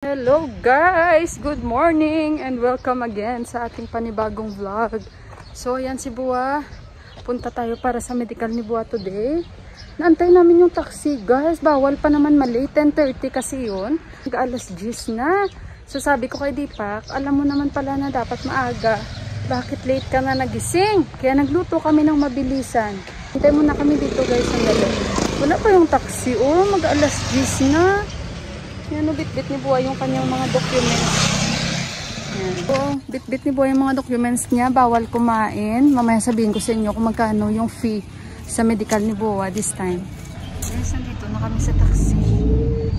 Hello guys! Good morning and welcome again sa ating panibagong vlog. So ayan si Buwa. Punta tayo para sa medical ni Buwa today. Naantay namin yung taxi guys. Bawal pa naman malate. 10:30 kasi yun. Alas 10 na. So sabi ko kay Deepak, alam mo naman pala na dapat maaga. Bakit late ka na nagising? Kaya nagluto kami ng mabilisan. Hintay muna kami dito guys. Wala pa yung taxi. Oh, mag-alas 10 na. Yan o, bit-bit ni Buwa yung kanyang mga documents. Yan. So, bit-bit ni Buwa yung mga documents niya. Bawal kumain. Mamaya sabihin ko sa inyo kung magkano yung fee sa medical ni Buwa this time. Guys, nandito na kami sa taxi.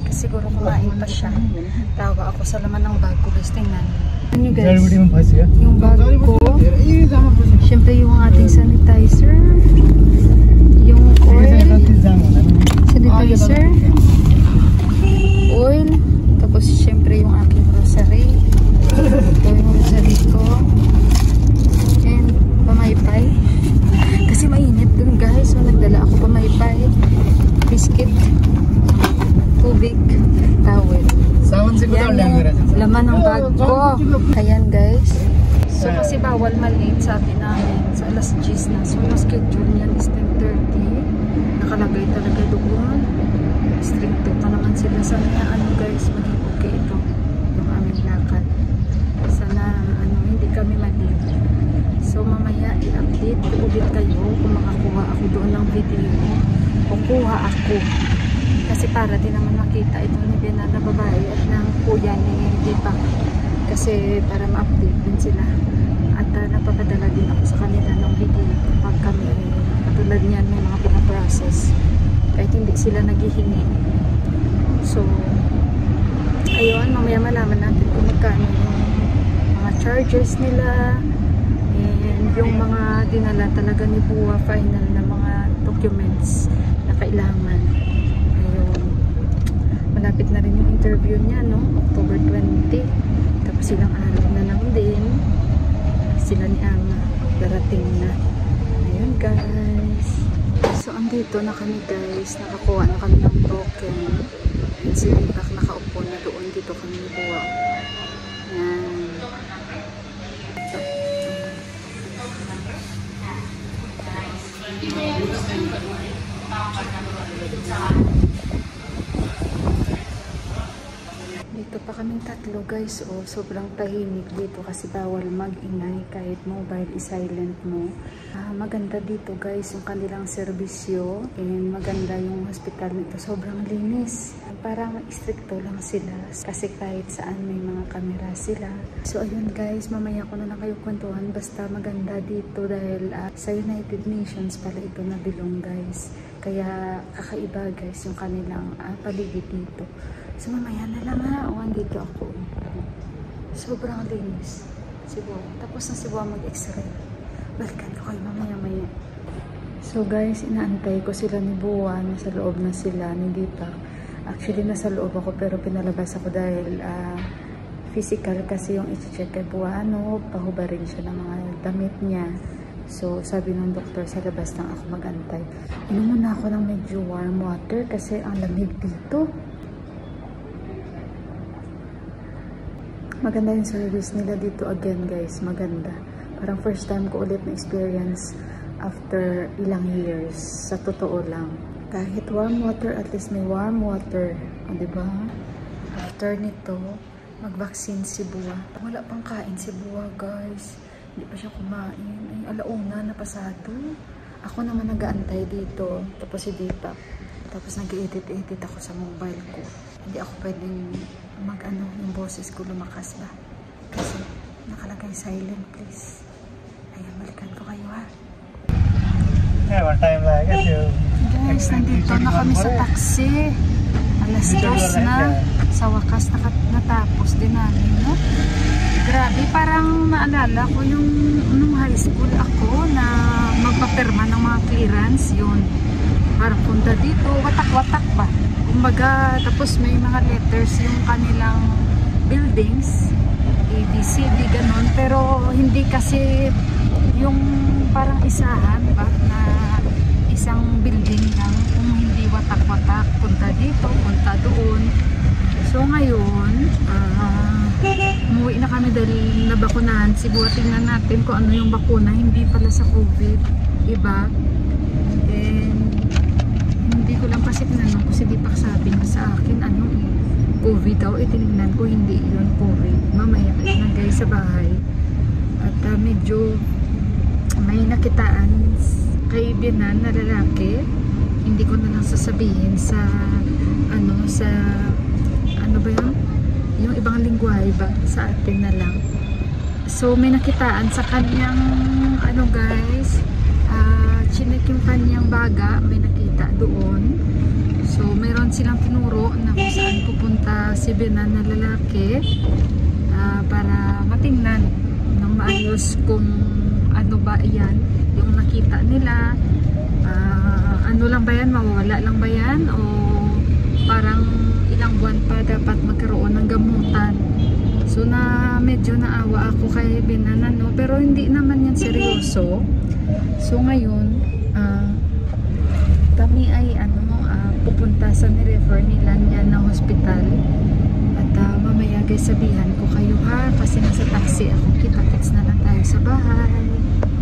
Kasi siguro kumain pa siya. Tawa ako sa laman ng bag ko. Guys, tingnan. Ano guys? Yung bag ko. Siyempre yung ating sanitizer. Yung oil. Sanitizer. Oil, tapos syempre yung aking rosary. Ito yung rosary ko. And pamaypay. Kasi mainit dun guys. So nagdala ako pamaypay. Biscuit. Tubig. Towel. Yan yung laman ng bag ko. Ayan guys. So kasi bawal malate sabi namin. Sa alas 10 na. So yung schedule niyan is 10:30. Nakalagay talaga doon. Stricto pa naman sila. Sana guys, maging okay ito yung aming lakad. Sana hindi kami malate. So mamaya i-update ko ulit kayo kung makakuha ako doon ng video. Kukuha ako. Kasi para din naman makita ito ni Bena na babae at ng kuya ni Deepak. Kasi para ma-update din sila. At napapadala din ako sa kanila ng video kapag kami katulad niyan may mga pinaprocess. Kahit hindi sila naghihingi. So, ayun, mamaya malaman natin kung magkano yung mga charges nila and yung mga dinala talaga ni Buwa final na mga documents na kailangan. Ayun. Malapit na rin yung interview niya, no? October 20. Tapos ilang araw na lang din. Sila ni Ama. Darating na. Ayun, guys. So, andito na kami guys. Nakakuha na kami ng token. And si Deepak nakaupo na doon. Dito kami ni Buwa. Yan. Dito pa kaming tatlo guys. Oh, sobrang tahimik dito kasi bawal mag-ingay kahit mobile i-silent mo. Maganda dito guys yung kanilang serbisyo and maganda yung hospital nito. Sobrang linis. Parang stricto lang sila kasi kahit saan may mga kamera sila. So ayun guys, mamaya ko na lang kayo kwentuhan. Basta maganda dito dahil sa United Nations pala ito nabilong guys. Kaya kakaiba guys yung kanilang paligid dito. So mamaya na lang andito ako. Sobrang linis. Cebu. Tapos na Cebu mag-x-ray. Balikan ko kayo mamaya-maya. So guys, inaantay ko sila ni Buwa. Nasa loob na sila ni Deepak. Actually, nasa loob ako pero pinalabas ako dahil physical kasi yung i-check kay Buwa. Pahuba rin siya ng mga damit niya. So, sabi ng doktor, sa labas lang ako mag-antay. Inom muna ako ng medyo warm water kasi ang lamig dito. Maganda yung service nila dito again guys. Maganda. Parang first time ko ulit na experience after ilang years. Sa totoo lang. Kahit warm water, at least may warm water. O, diba? After nito, mag-vaccine si Buwa. Wala pang kain si Buwa guys. Hindi pa siya kumain. Ay, alauna na pasado. Ako naman nag-aantay dito. Tapos si Deepak. Tapos nag-edit-edit ako sa mobile ko. Hindi ako pwedeng yung boses ko lumakas ba. Kasi nakalagay silent please. Ayan, balikan ko kayo ha. Yeah, one time like guys, nandito na kami sa taxi. Alas 2 na. Sa wakas natapos din namin, no? Grabe, parang naalala ko yung nung high school ako na magpapirma ng mga clearance yun. Parang punta dito, watak-watak ba? Kumbaga, tapos may mga letters yung kanilang buildings, ABCD, ganun. Pero hindi kasi yung parang isahan ba, na isang building lang. Kung hindi watak-watak, punta dito, punta doon. So ngayon, umuwi na kami dahil nabakunahan si Bua. Tingnan natin kung ano yung bakuna, hindi pala sa COVID, iba. And hindi ko lang kasi tinanong ko si Deepak, sabi niya sa akin ano COVID daw, tinignan ko hindi yun COVID. Mamaya na guys sa bahay at medyo may nakitaan kay Bianan na lalaki. Hindi ko na lang sasabihin sa ano ba yun? Yung ibang lingwahe ba? Sa atin na lang. So may nakitaan sa kanyang ano guys, chinek yung kanyang baga, may nakita doon. So mayroon silang tinuro na kung saan pupunta si Bianan na lalaki para matingnan ng maayos kung ano ba yan yung nakita nila. Ano lang ba yan? Mawawala lang ba yan? O parang ilang buwan pa dapat magkaroon ng gamutan? So na medyo naawa ako kay Bianan, no? Pero hindi naman yan seryoso. So ngayon kami ay pupunta sa nirefer nila niya na hospital. At mamaya guys sabihan ko kayo ha, kasi nasa taxi ako. Kita-kits na lang tayo sa bahay.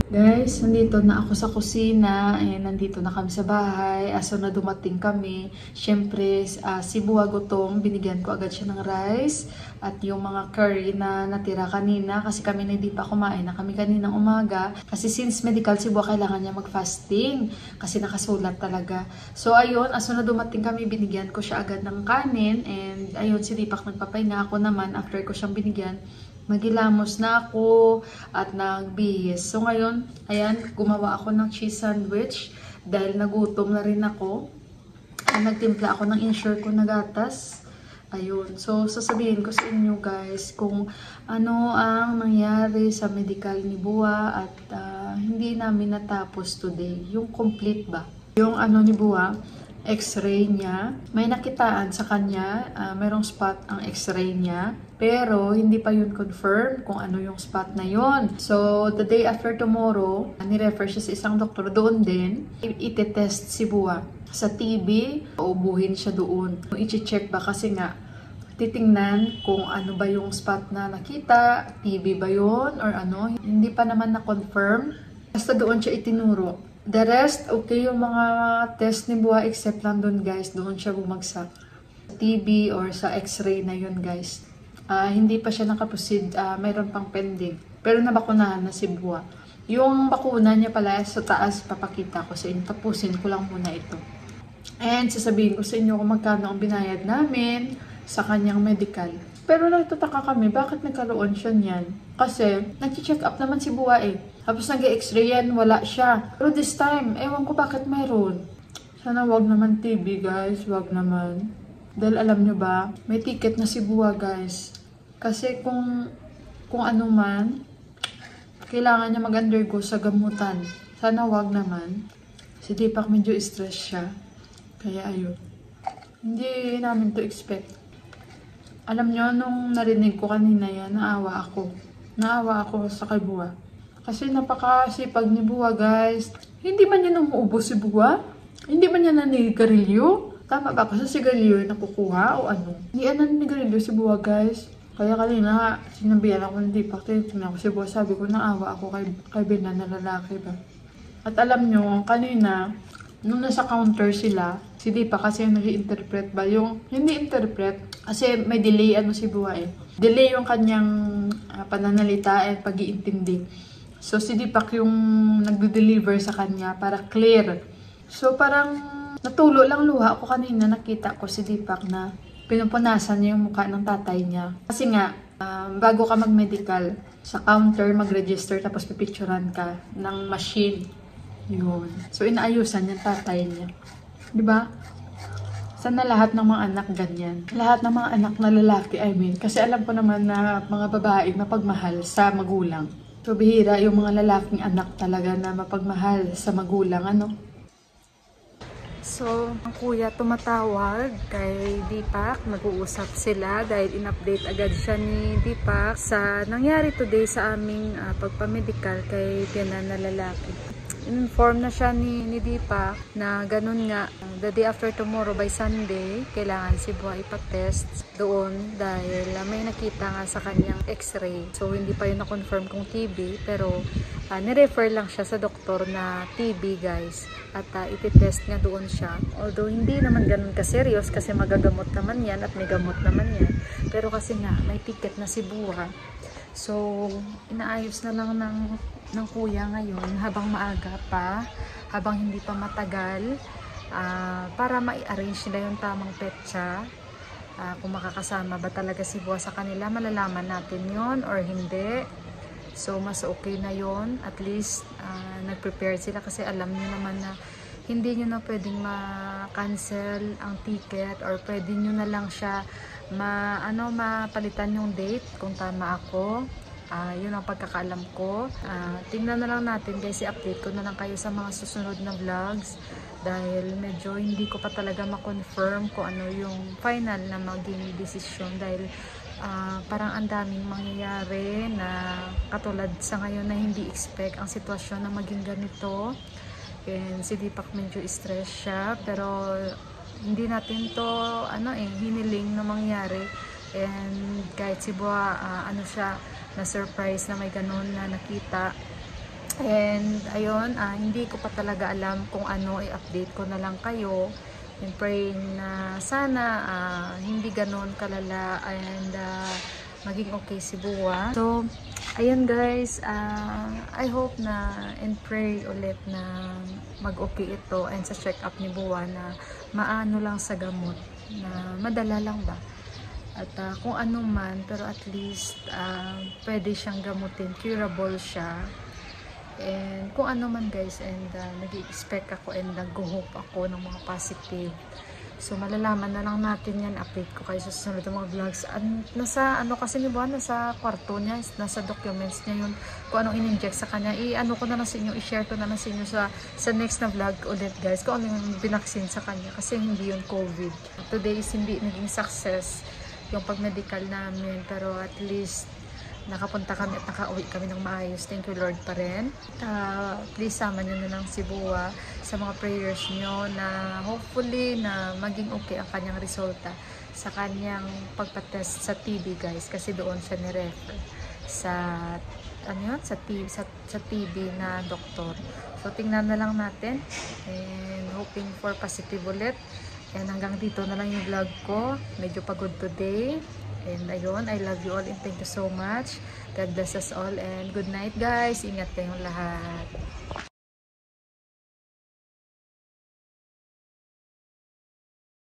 Guys, nandito na ako sa kusina, nandito na kami sa bahay. So na dumating kami, syempre si Bua gutom, binigyan ko agad siya ng rice at yung mga curry na natira kanina kasi kami na hindi pa kumain na kami kaninang umaga. Kasi since medical si Bua, kailangan niya mag-fasting kasi nakasulat talaga. So ayun, so na dumating kami, binigyan ko siya agad ng kanin and ayun, si Deepak nagpapahinga. Ako naman, after ko siyang binigyan, magilamos na ako at nagbihis. So ngayon, ayan, gumawa ako ng cheese sandwich dahil nagutom na rin ako. Nagtimpla ako ng insure ko na gatas. Ayun. So sasabihin ko sa inyo guys kung ano ang nangyari sa medical ni Bua at hindi namin natapos today. Yung complete ba? Yung ano ni Bua, x-ray niya. May nakitaan sa kanya, merong spot ang x-ray niya. Pero hindi pa yun confirm kung ano yung spot na yun. So the day after tomorrow, ni-refer siya sa isang doktor doon din. Ite-test si Bua sa TB, uubuhin siya doon. I-check ba kasi nga, titingnan kung ano ba yung spot na nakita, TB ba yun or ano. Hindi pa naman na-confirm. Basta doon siya itinuro. The rest, okay yung mga test ni Bua except lang doon guys, doon siya bumagsak. TB or sa x-ray na yun guys. Hindi pa siya nakaproceed, mayroon pang pending. Pero nabakunahan na si Bua. Yung bakuna niya pala sa taas, papakita ko sa inyo. Tapusin ko lang muna ito. And sasabihin ko sa inyo kung magkano ang binayad namin sa kanyang medical. Pero nagtataka kami, bakit nagkaroon siya niyan? Kasi nag-check up naman si Bua eh. Tapos nag-x-ray yan, wala siya. Pero this time, ewan ko bakit mayroon. Sana wag naman TB guys, wag naman. Dahil alam nyo ba, may ticket na si Bua guys. Kasi kung ano man, kailangan niya mag-undergo sa gamutan. Sana wag naman. Si Deepak medyo stress siya. Kaya ayun. Hindi namin to expect. Alam nyo, nung narinig ko kanina yan, naawa ako. Naawa ako sa kay Bua. Kasi napakasipag ni Bua guys. Hindi man niya umuubos si Bua. Hindi man niya nanigarilyo. Tama ba? Kasi sigarilyo yung nakukuha o ano? Hindi na nanigarilyo si Bua guys. Kaya kanina, sinabihan ako ng Deepak. Tingnan ko si Bua, sabi ko, naawa ako kay Bianan na lalaki ba. At alam nyo, kanina, nung nasa counter sila, si Deepak kasi yung nag-i-interpret ba? Yung hindi interpret, kasi may delay ano si Bua eh. Delay yung kanyang pananalita at pag-iintindi. So si Deepak yung nagde-deliver sa kanya para clear. So parang natulo lang luha ako kanina, nakita ko si Deepak na pinupunasan niya yung mukha ng tatay niya. Kasi nga, bago ka mag-medical, sa counter mag-register tapos pipicturan ka ng machine. Yun. So inaayusan yung tatay niya. Diba? Sana lahat ng mga anak ganyan. Lahat ng mga anak na lalaki, I mean. Kasi alam ko naman na mga babae mapagmahal sa magulang. So bihira yung mga lalaking anak talaga na mapagmahal sa magulang, ano? So, ang kuya tumatawag kay Deepak. Nag-uusap sila dahil in-update agad siya ni Deepak sa nangyari today sa aming pagpamedical kay Bianan na lalaki. inform na siya ni Deepak na ganun nga, the day after tomorrow by Sunday, kailangan si Buwa ipatest doon dahil may nakita nga sa kanyang x-ray. So hindi pa yun na-confirm kung TB, pero nirefer lang siya sa doktor na TB guys. At ititest nga doon siya. Although hindi naman ganun ka-serious kasi magagamot naman yan at may gamot naman yan. Pero kasi nga may ticket na si Buwa. So, inaayos na lang ng kuya ngayon habang maaga pa, habang hindi pa matagal, para ma-arrange nila yung tamang petsa. Kung makakasama ba talaga si Buwa sa kanila, malalaman natin yon or hindi. So, mas okay na yon. At least, nag-prepare sila kasi alam niyo naman na hindi nyo na pwedeng ma-cancel ang ticket or pwede nyo na lang siya mapalitan yung date kung tama ako. Yun ang pagkakaalam ko. Tingnan na lang natin guys, i-update ko na lang kayo sa mga susunod na vlogs dahil medyo hindi ko pa talaga ma-confirm kung ano yung final na maging decision dahil parang ang daming mangyayari na katulad sa ngayon na hindi expect ang sitwasyon na maging ganito. And si Deepak medyo stress siya pero hindi natin to hiniling na mangyari. And kahit si Buwa siya na surprise na may ganun na nakita. And ayun, hindi ko pa talaga alam kung ano, i-update ko na lang kayo. And praying na sana hindi ganun kalala and maging okay si Buwa. So ayun guys, I hope na and pray ulit na mag-okay ito and sa check-up ni Buwa na maano lang sa gamot na madala lang ba. At kung ano man, pero at least pwede siyang gamutin, curable siya. And kung ano man guys, and nag-expect ako and nag-hope ako ng mga positive. So malalaman na lang natin yan, update ko kayo sa susunod ng mga vlogs. Nasa kasi ni Buwa, nasa kwarto niya, nasa documents niya yun, kung anong in-inject sa kanya. Ko na lang sa inyo, i-share ko na lang sa inyo sa next na vlog ulit guys, kung ano yung binaksin sa kanya kasi hindi yun COVID. Today is hindi naging success yung pag-medical namin, pero at least nakapunta kami at nakauwi kami ng maayos. Thank you Lord pa rin. Please sama nyo na lang si Buwa sa mga prayers nyo na hopefully na maging okay ang kanyang resulta sa kanyang pagpatest sa TB guys, kasi doon siya ni-refer sa TB na doktor. So tingnan na lang natin and hoping for positive ulit. And hanggang dito na lang yung vlog ko. Medyo pagod today. And ayun, I love you all and thank you so much. God bless us all and good night guys. Ingat kayong lahat.